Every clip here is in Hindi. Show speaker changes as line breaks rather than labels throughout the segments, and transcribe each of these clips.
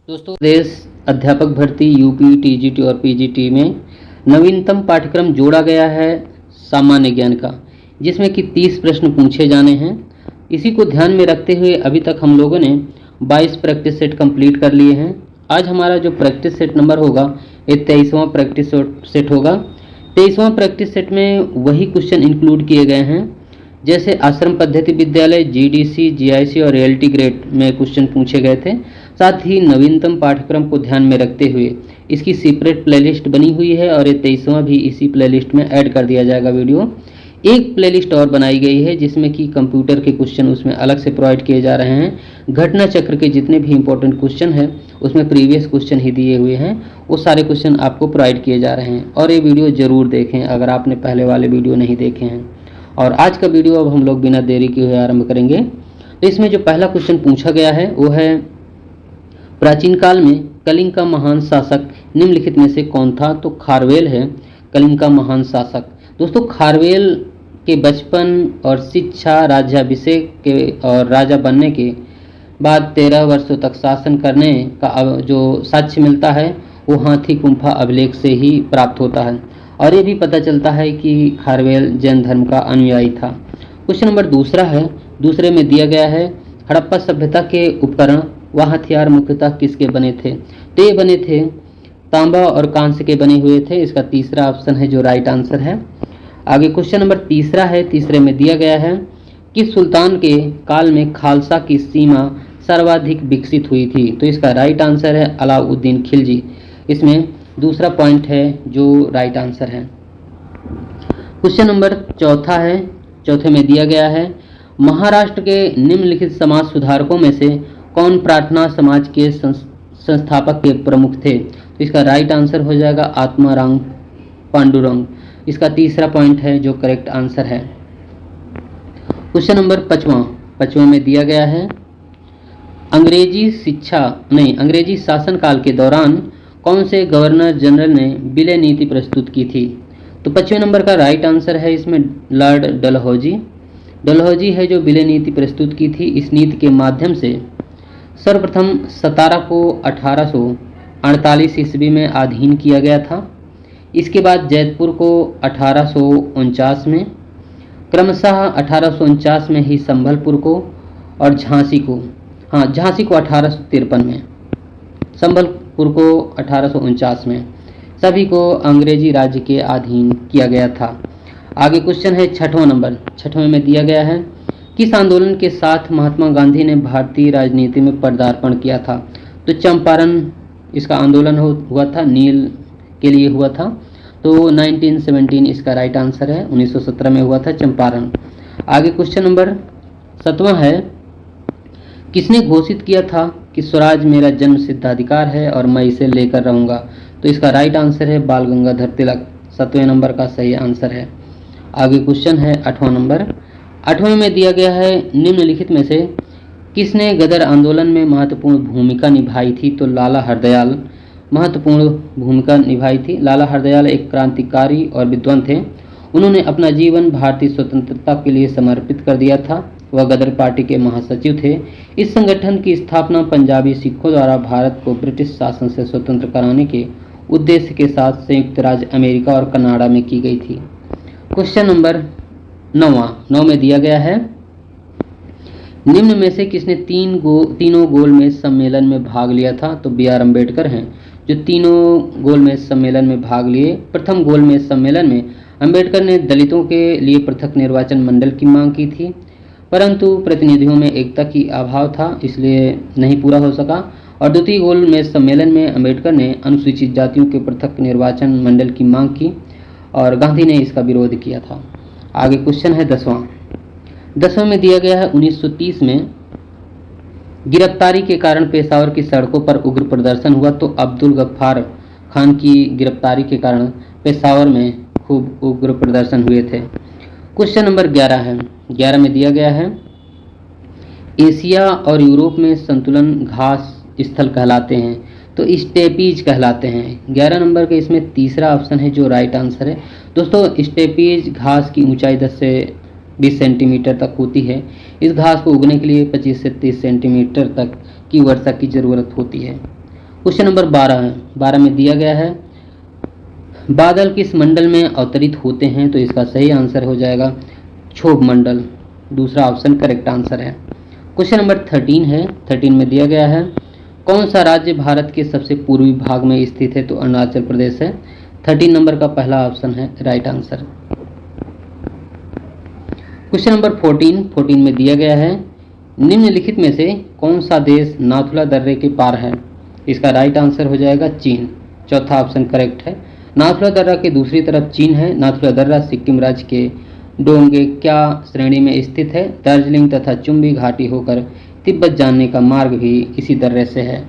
दोस्तों, प्रदेश अध्यापक भर्ती यूपी टीजीटी और पीजीटी में नवीनतम पाठ्यक्रम जोड़ा गया है सामान्य ज्ञान का, जिसमें कि 30 प्रश्न पूछे जाने हैं। इसी को ध्यान में रखते हुए अभी तक हम लोगों ने 22 प्रैक्टिस सेट कंप्लीट कर लिए हैं। आज हमारा जो प्रैक्टिस सेट नंबर होगा ये 23वां प्रैक्टिस सेट होगा। 23वां प्रैक्टिस सेट में वही क्वेश्चन इंक्लूड किए गए हैं जैसे आश्रम पद्धति विद्यालय, जीडीसी, जीआईसी और रियलिटी ग्रेड में क्वेश्चन पूछे गए थे। साथ ही नवीनतम पाठ्यक्रम को ध्यान में रखते हुए इसकी सेपरेट प्लेलिस्ट बनी हुई है और ये 23वां भी इसी प्लेलिस्ट में ऐड कर दिया जाएगा वीडियो। एक प्लेलिस्ट और बनाई गई है जिसमें कि कंप्यूटर के क्वेश्चन उसमें अलग से प्रोवाइड किए जा रहे हैं। घटना चक्र के जितने भी इंपॉर्टेंट क्वेश्चन हैं उसमें प्रीवियस क्वेश्चन ही दिए हुए हैं, वो सारे क्वेश्चन आपको प्रोवाइड किए जा रहे हैं। और ये वीडियो ज़रूर देखें अगर आपने पहले वाले वीडियो नहीं देखे हैं। और आज का वीडियो अब हम लोग बिना देरी किए हुए आरंभ करेंगे। तो इसमें जो पहला क्वेश्चन पूछा गया है वो है, प्राचीन काल में कलिंग का महान शासक निम्नलिखित में से कौन था? तो खारवेल है कलिंग का महान शासक। दोस्तों, खारवेल के बचपन और शिक्षा, राज्याभिषेक के और राजा बनने के बाद 13 वर्षों तक शासन करने का जो साक्ष्य मिलता है वो हाथी गुम्फा अभिलेख से ही प्राप्त होता है। और ये भी पता चलता है कि खारवेल जैन धर्म का अनुयायी था। क्वेश्चन नंबर दूसरा है, दूसरे में दिया गया है, हड़प्पा सभ्यता के उपकरण व हथियार मुख्यतः किसके बने थे? तो ये बने थे तांबा और कांस्य के बने हुए थे। इसका तीसरा ऑप्शन है जो राइट आंसर है। आगे क्वेश्चन नंबर तीसरा है, तीसरे में दिया गया है, किस सुल्तान के काल में खालसा की सीमा सर्वाधिक विकसित हुई थी? तो इसका राइट आंसर है अलाउद्दीन खिलजी। इसमें दूसरा पॉइंट है जो राइट आंसर है। क्वेश्चन नंबर चौथा है, चौथे में दिया गया है, महाराष्ट्र के निम्नलिखित समाज सुधारकों में से कौन प्रार्थना समाज के संस्थापक के प्रमुख थे? तो इसका राइट आंसर हो जाएगा आत्माराम पांडुरंग। इसका तीसरा पॉइंट है जो करेक्ट आंसर है। क्वेश्चन नंबर पांचवा में दिया गया है, अंग्रेजी शासनकाल के दौरान कौन से गवर्नर जनरल ने विलय नीति प्रस्तुत की थी? तो 5वें नंबर का राइट आंसर है इसमें लॉर्ड डलहौजी है जो विलय नीति प्रस्तुत की थी। इस नीति के माध्यम से सर्वप्रथम सतारा को 1848 ईस्वी में अधीन किया गया था। इसके बाद जैतपुर को 1849 में, क्रमशः 1849 में ही संबलपुर को और झांसी को 1853 में, संबलपुर को 1849 में, सभी को अंग्रेजी राज्य के अधीन किया गया था। आगे क्वेश्चन है 6वां नंबर, 6वें में दिया गया है, किस आंदोलन के साथ महात्मा गांधी ने भारतीय राजनीति में पदार्पण किया था? तो चंपारण इसका आंदोलन हुआ था, नील के लिए हुआ था। तो 1917 इसका राइट आंसर है। 1917 में हुआ था चंपारण। आगे क्वेश्चन नंबर 7वां है, किसने घोषित किया था कि स्वराज मेरा जन्म सिद्धाधिकार है और मैं इसे लेकर रहूँगा? तो इसका राइट आंसर है बाल गंगाधर तिलक। 7वें नंबर का सही आंसर है। आगे क्वेश्चन है 8वां नंबर, 8वें में दिया गया है, निम्नलिखित में से किसने गदर आंदोलन में महत्वपूर्ण भूमिका निभाई थी? तो लाला हरदयाल महत्वपूर्ण भूमिका निभाई थी। लाला हरदयाल एक क्रांतिकारी और विद्वान थे। उन्होंने अपना जीवन भारतीय स्वतंत्रता के लिए समर्पित कर दिया था। वह गदर पार्टी के महासचिव थे। इस संगठन की स्थापना पंजाबी सिखों द्वारा भारत को ब्रिटिश शासन से स्वतंत्र कराने के उद्देश्य के साथ संयुक्त राज्य अमेरिका और कनाडा में की गई थी। क्वेश्चन नंबर 9 में दिया गया है, निम्न में से किसने तीनों गोलमेज सम्मेलन में भाग लिया था? तो B.R. अम्बेडकर हैं जो तीनों गोलमेज सम्मेलन में भाग लिए। प्रथम गोलमेज सम्मेलन में अम्बेडकर ने दलितों के लिए पृथक निर्वाचन मंडल की मांग की थी, परंतु प्रतिनिधियों में एकता की अभाव था इसलिए नहीं पूरा हो सका। और द्वितीय गोलमेज सम्मेलन में अम्बेडकर ने अनुसूचित जातियों के पृथक निर्वाचन मंडल की मांग की और गांधी ने इसका विरोध किया था। आगे क्वेश्चन है 10वां में दिया गया है, 1930 में गिरफ्तारी के कारण पेशावर की सड़कों पर उग्र प्रदर्शन हुआ। तो अब्दुल गफ्फार खान की गिरफ्तारी के कारण पेशावर में खूब उग्र प्रदर्शन हुए थे। क्वेश्चन नंबर 11 है, 11 में दिया गया है, एशिया और यूरोप में संतुलन घास स्थल कहलाते हैं? तो स्टेपीज कहलाते हैं। 11 नंबर के इसमें तीसरा ऑप्शन है जो राइट आंसर है। दोस्तों, स्टेपीज घास की ऊंचाई 10 से 20 सेंटीमीटर तक होती है। इस घास को उगने के लिए 25 से 30 सेंटीमीटर तक की वर्षा की ज़रूरत होती है। क्वेश्चन नंबर 12 है, 12 में दिया गया है बादल किस मंडल में अवतरित होते हैं, तो इसका सही आंसर हो जाएगा क्षोभ मंडल, दूसरा ऑप्शन करेक्ट आंसर है। क्वेश्चन नंबर 13 है, 13 में दिया गया है कौन सा राज्य भारत के सबसे पूर्वी भाग में स्थित है, तो अरुणाचल प्रदेश है। 13 नंबर का पहला ऑप्शन है राइट आंसर। क्वेश्चन नंबर 14, 14 में दिया गया है निम्नलिखित में से कौन सा देश नाथुला दर्रे के पार है, इसका राइट आंसर हो जाएगा चीन, चौथा ऑप्शन करेक्ट है। नाथुला दर्रा के दूसरी तरफ चीन है। नाथुला दर्रा सिक्किम राज्य के डोंगेक्या श्रेणी में स्थित है। दार्जिलिंग तथा चुम्बी घाटी होकर तिब्बत जाने का मार्ग भी इसी दर्रे से है।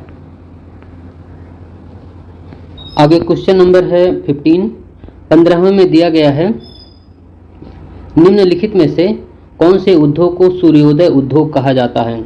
आगे क्वेश्चन नंबर है 15, 15वें में दिया गया है निम्नलिखित में से कौन से उद्योग को सूर्योदय उद्योग कहा जाता है।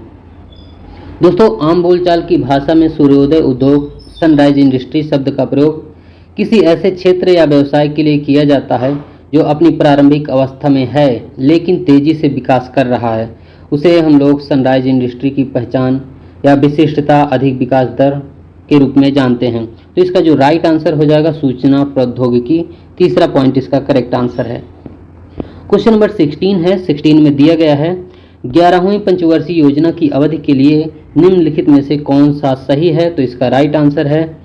दोस्तों, आम बोलचाल की भाषा में सूर्योदय उद्योग सनराइज इंडस्ट्री शब्द का प्रयोग किसी ऐसे क्षेत्र या व्यवसाय के लिए किया जाता है जो अपनी प्रारंभिक अवस्था में है लेकिन तेजी से विकास कर रहा है, उसे हम लोग सनराइज इंडस्ट्री की पहचान या विशिष्टता अधिक विकास दर के रूप में जानते हैं। तो इसका जो राइट आंसर हो जाएगा सूचना प्रौद्योगिकी, तीसरा पॉइंट इसका करेक्ट आंसर है। क्वेश्चन नंबर 16 है, 16 में दिया गया है 11वीं पंचवर्षीय योजना की अवधि के लिए निम्नलिखित में से कौन सा सही है, तो इसका राइट आंसर है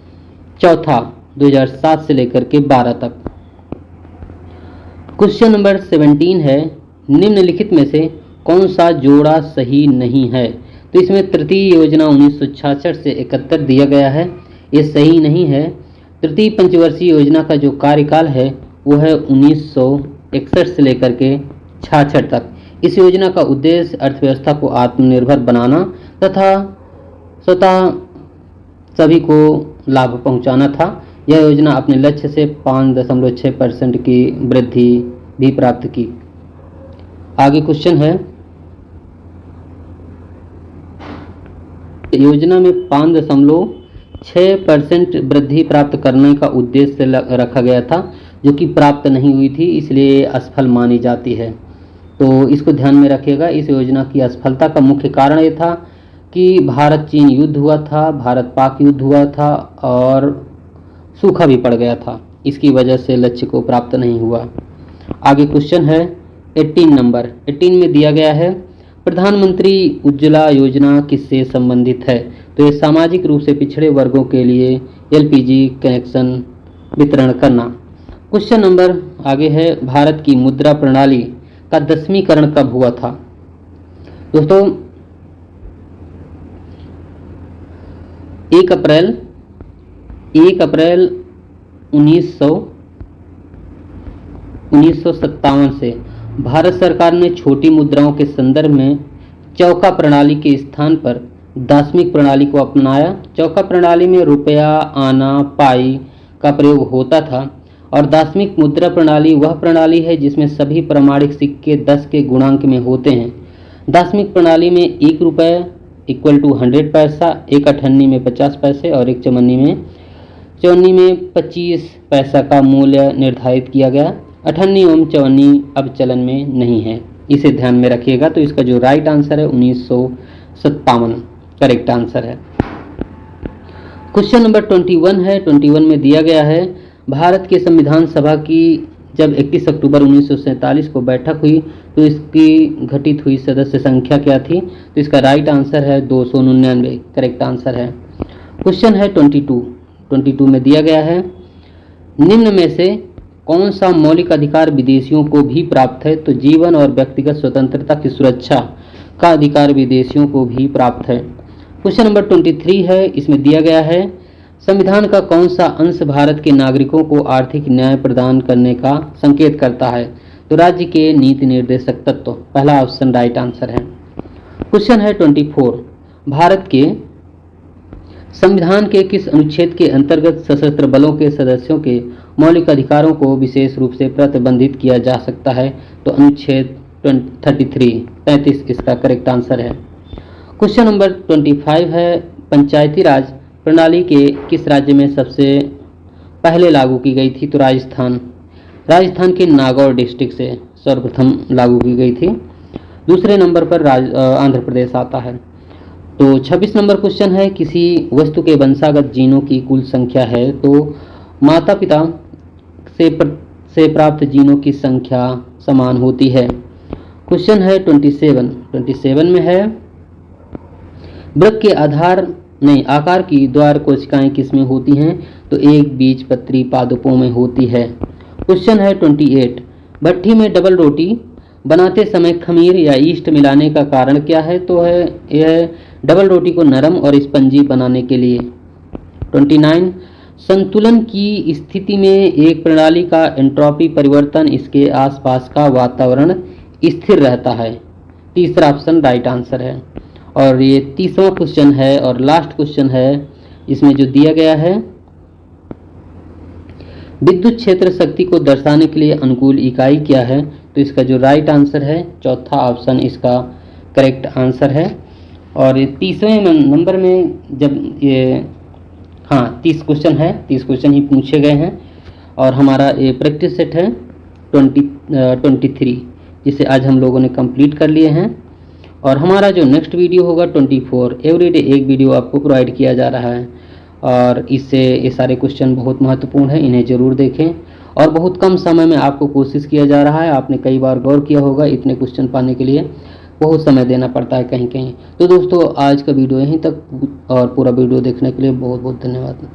चौथा, 2007 से लेकर के 12 तक। क्वेश्चन नंबर 17 है निम्नलिखित में से कौन सा जोड़ा सही नहीं है, तो इसमें तृतीय योजना 1966 से 71 दिया गया है, ये सही नहीं है। तृतीय पंचवर्षीय योजना का जो कार्यकाल है वो है 1961 से लेकर के 66 तक। इस योजना का उद्देश्य अर्थव्यवस्था को आत्मनिर्भर बनाना तथा स्वतः सभी को लाभ पहुंचाना था। यह योजना अपने लक्ष्य से 5.6% की वृद्धि भी प्राप्त की। आगे क्वेश्चन है योजना में 5.6% वृद्धि प्राप्त करने का उद्देश्य रखा गया था जो कि प्राप्त नहीं हुई थी, इसलिए असफल मानी जाती है। तो इसको ध्यान में रखिएगा। इस योजना की असफलता का मुख्य कारण ये था कि भारत चीन युद्ध हुआ था, भारत पाक युद्ध हुआ था और सूखा भी पड़ गया था, इसकी वजह से लक्ष्य को प्राप्त नहीं हुआ। आगे क्वेश्चन है 18 नंबर, 18 में दिया गया है प्रधानमंत्री उज्ज्वला योजना किससे संबंधित है, तो ये सामाजिक रूप से पिछड़े वर्गों के लिए एलपीजी कनेक्शन वितरण करना। क्वेश्चन नंबर आगे है भारत की मुद्रा प्रणाली का 10वींकरण कब हुआ था। दोस्तों 1 अप्रैल 1957 से भारत सरकार ने छोटी मुद्राओं के संदर्भ में चौका प्रणाली के स्थान पर दाशमिक प्रणाली को अपनाया। चौका प्रणाली में रुपया, आना, पाई का प्रयोग होता था और दाशमिक मुद्रा प्रणाली वह प्रणाली है जिसमें सभी प्रमाणिक सिक्के 10 के गुणांक में होते हैं। दाशमिक प्रणाली में 1 रुपये इक्वल टू 100 पैसा, 1 अठन्नी में 50 पैसे और 1 चवन्नी में 25 पैसा का मूल्य निर्धारित किया गया। अठन्नी एवं चवन्नी अब चलन में नहीं है, इसे ध्यान में रखिएगा। तो इसका जो राइट आंसर है 1957 करेक्ट आंसर है। क्वेश्चन नंबर 21 है, 21 में दिया गया है भारत के संविधान सभा की जब 31 अक्टूबर 1947 को बैठक हुई तो इसकी घटित हुई सदस्य संख्या क्या थी, तो इसका राइट आंसर है 299 करेक्ट आंसर है। क्वेश्चन है 22 में दिया गया है निम्न में से कौन सा मौलिक अधिकार विदेशियों को भी प्राप्त है, तो जीवन और व्यक्तिगत स्वतंत्रता की सुरक्षा का अधिकार विदेशियों को भी प्राप्त है। क्वेश्चन नंबर 23 है, इसमें दिया गया है संविधान का कौन सा अंश भारत के नागरिकों को आर्थिक न्याय प्रदान करने का संकेत करता है, तो राज्य के नीति निर्देशक तत्व, पहला ऑप्शन राइट आंसर है। क्वेश्चन है 24 भारत के संविधान के किस अनुच्छेद के अंतर्गत सशस्त्र बलों के सदस्यों के मौलिक अधिकारों को विशेष रूप से प्रतिबंधित किया जा सकता है, तो अनुच्छेद 33 इसका करेक्ट आंसर है। क्वेश्चन नंबर 25 है पंचायती राज प्रणाली के किस राज्य में सबसे पहले लागू की गई थी, तो राजस्थान के नागौर डिस्ट्रिक्ट से सर्वप्रथम लागू की गई थी। दूसरे नंबर पर आंध्र प्रदेश आता है। तो 26 नंबर क्वेश्चन है, किसी वस्तु के वंशागत जीनों की कुल संख्या है तो माता पिता से प्राप्त जीनों की संख्या समान होती है। क्वेश्चन है 27 में है, वृक्क के आकार की द्वार कोशिकाएं किसमें होती हैं तो एक बीजपत्री पादपों में होती है। क्वेश्चन है 28, भट्ठी में डबल रोटी बनाते समय खमीर या ईस्ट मिलाने का कारण क्या है तो है यह डबल रोटी को नरम और स्पंजी बनाने के लिए। 29, संतुलन की स्थिति में एक प्रणाली का एंट्रोपी परिवर्तन इसके आसपास का वातावरण स्थिर रहता है। तीसरा ऑप्शन राइट आंसर है। और ये 30वां क्वेश्चन है और लास्ट क्वेश्चन है, इसमें जो दिया गया है, विद्युत क्षेत्र शक्ति को दर्शाने के लिए अनुकूल इकाई क्या है तो इसका जो राइट आंसर है चौथा ऑप्शन इसका करेक्ट आंसर है। और ये 30वें नंबर में जब ये 30 क्वेश्चन है, 30 क्वेश्चन ही पूछे गए हैं और हमारा ये प्रैक्टिस सेट है 23 जिसे आज हम लोगों ने कंप्लीट कर लिए हैं। और हमारा जो नेक्स्ट वीडियो होगा 24, एवरीडे एक वीडियो आपको प्रोवाइड किया जा रहा है और इससे ये सारे क्वेश्चन बहुत महत्वपूर्ण है, इन्हें ज़रूर देखें। और बहुत कम समय में आपको कोशिश किया जा रहा है, आपने कई बार गौर किया होगा, इतने क्वेश्चन पाने के लिए बहुत समय देना पड़ता है कहीं कहीं। तो दोस्तों आज का वीडियो यहीं तक और पूरा वीडियो देखने के लिए बहुत बहुत धन्यवाद।